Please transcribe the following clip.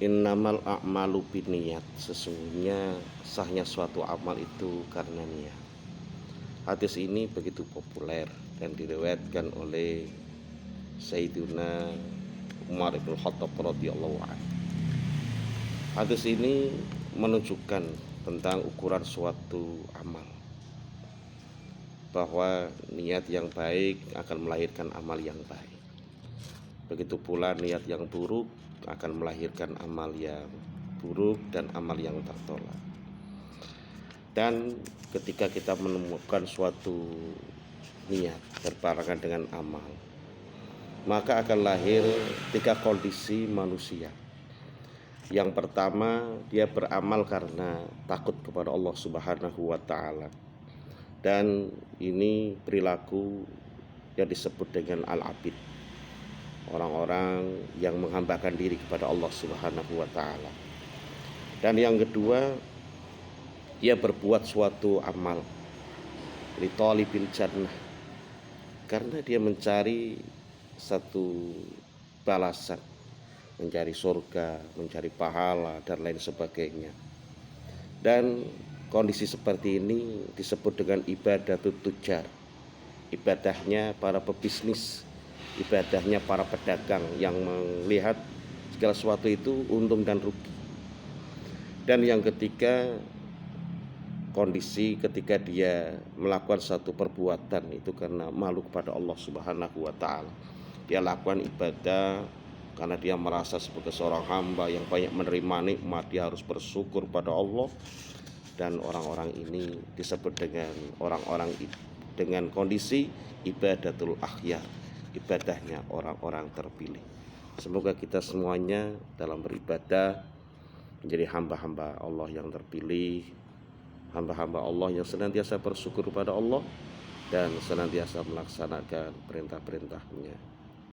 Innamal a'malu binniyat, sesungguhnya sahnya suatu amal itu karena niat. Hadis ini begitu populer dan diriwayatkan oleh Sayyiduna Umar bin Khattab radhiyallahu anhu. Hadis ini menunjukkan tentang ukuran suatu amal, bahwa niat yang baik akan melahirkan amal yang baik. Begitu pula niat yang buruk akan melahirkan amal yang buruk dan amal yang tertolak. Dan ketika kita menemukan suatu niat berbarengan dengan amal, maka akan lahir 3 kondisi manusia. Yang pertama, dia beramal karena takut kepada Allah Subhanahu wa taala. Dan ini perilaku yang disebut dengan al-abid, orang-orang yang menghambakan diri kepada Allah Subhanahu wa taala. Dan yang kedua, dia berbuat suatu amal li thalibil jannah, karena dia mencari satu balasan, mencari surga, mencari pahala dan lain sebagainya. Dan kondisi seperti ini disebut dengan ibadatut tujar, ibadahnya para pebisnis, ibadahnya para pedagang yang melihat segala sesuatu itu untung dan rugi. Dan yang ketiga, kondisi ketika dia melakukan satu perbuatan itu karena malu kepada Allah Subhanahu wa taala. Dia lakukan ibadah karena dia merasa sebagai seorang hamba yang banyak menerima nikmat, dia harus bersyukur pada Allah. Dan orang-orang ini disebut dengan orang-orang dengan kondisi ibadatul akhyar, ibadahnya orang-orang terpilih. Semoga kita semuanya dalam beribadah menjadi hamba-hamba Allah yang terpilih, hamba-hamba Allah yang senantiasa bersyukur pada Allah dan senantiasa melaksanakan perintah-perintahnya.